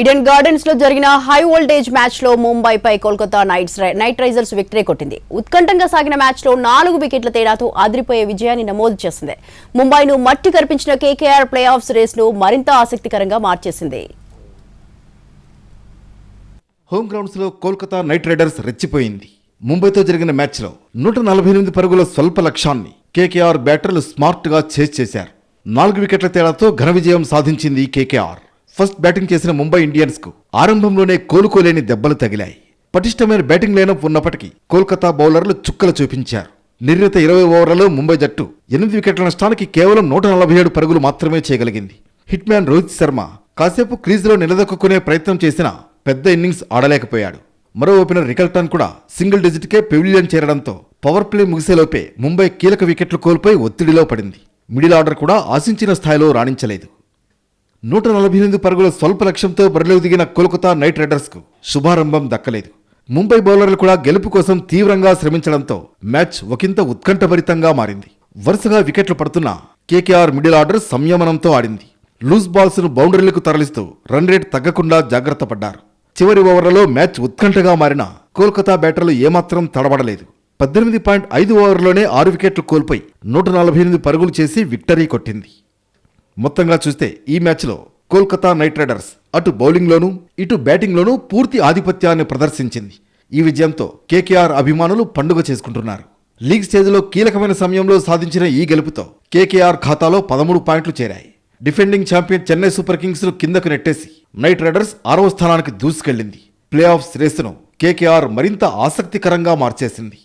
Eden gardens లో జరిగిన high voltage match లో ముంబైపై కోల్కతా నైట్ రైజర్స్ విక్టరీ కొట్టింది. ఉత్కంఠంగా సాగిన మ్యాచ్ లో 4 వికెట్ల తేడాతో అదిరిపోయే విజయాన్ని నమోదు చేసింది. ముంబైను మట్టి కరిపించిన కేకేఆర్ ప్లే ఆఫ్స్ రేస్ ను మరింత ఆసక్తికరంగా మార్చేసింది. హోమ్ గ్రౌండ్స్ లో కోల్కతా నైట్ రైడర్స్ రెచ్చిపోయింది. ముంబైతో జరిగిన మ్యాచ్ లో 148 పరుగుల స్వల్ప లక్ష్యాన్ని కేకేఆర్ బ్యాటర్లు స్మార్ట్ గా చేజ్ చేశారు. 4 వికెట్ల తేడాతో ఘన విజయం సాధించింది కేకేఆర్. ఫస్ట్ బ్యాటింగ్ చేసిన ముంబై ఇండియన్స్ కు ఆరంభంలోనే కోలుకోలేని దెబ్బలు తగిలాయి. పటిష్టమైన బ్యాటింగ్ లైనప్ ఉన్నప్పటికీ కోల్కతా బౌలర్లు చుక్కలు చూపించారు. నిర్ణీత 20 ఓవర్లలో ముంబై జట్టు 8 వికెట్ల నష్టానికి కేవలం 147 పరుగులు మాత్రమే చేయగలిగింది. హిట్ మ్యాన్ రోహిత్ శర్మ కాసేపు క్రీజులో నిలదొక్కునే ప్రయత్నం చేసినా పెద్ద ఇన్నింగ్స్ ఆడలేకపోయాడు. మరో ఓపెనర్ రికల్టన్ కూడా సింగిల్ డిజిట్కే పెవిలియన్ చేరడంతో పవర్ ప్లే ముగిసేలోపే ముంబై కీలక వికెట్లు కోల్పోయి ఒత్తిడిలో పడింది. మిడిల్ ఆర్డర్ కూడా ఆశించిన స్థాయిలో రాణించలేదు. 148 పరుగుల స్వల్ప లక్ష్యంతో బరిలోకి దిగిన కోల్కతా నైట్ రైడర్స్ కు శుభారంభం దక్కలేదు. ముంబై బౌలర్లు కూడా గెలుపు కోసం తీవ్రంగా శ్రమించడంతో మ్యాచ్ ఒకంత ఉత్కంఠభరితంగా మారింది. వరుసగా వికెట్లు పడుతున్న కేకేఆర్ మిడిల్ ఆర్డర్ సంయమనంతో ఆడింది. లూజ్ బాల్స్ ను బౌండరీలకు తరలిస్తూ రన్ రేట్ తగ్గకుండా జాగ్రత్త పడ్డారు. చివరి ఓవర్లలో మ్యాచ్ ఉత్కంఠగా మారిన కోల్కతా బ్యాటర్లు ఏమాత్రం తడబడలేదు. 18.5 ఓవర్లోనే 6 వికెట్లు కోల్పోయి 148 పరుగులు చేసి విక్టరీ కొట్టింది. మొత్తంగా చూస్తే ఈ మ్యాచ్లో కోల్కతా నైట్ రైడర్స్ అటు బౌలింగ్లోనూ ఇటు బ్యాటింగ్లోనూ పూర్తి ఆధిపత్యాన్ని ప్రదర్శించింది. ఈ విజయంతో కేకేఆర్ అభిమానులు పండుగ చేసుకుంటున్నారు. లీగ్ స్టేజ్లో కీలకమైన సమయంలో సాధించిన ఈ గెలుపుతో కేకేఆర్ ఖాతాలో 13 పాయింట్లు చేరాయి. Defending champion Chennai super Kings ను కిందకు నెట్టేసి నైట్ రైడర్స్ 6వ స్థానానికి దూసుకెళ్లింది. ప్లే ఆఫ్స్ రేసును కేకేఆర్ మరింత ఆసక్తికరంగా మార్చేసింది.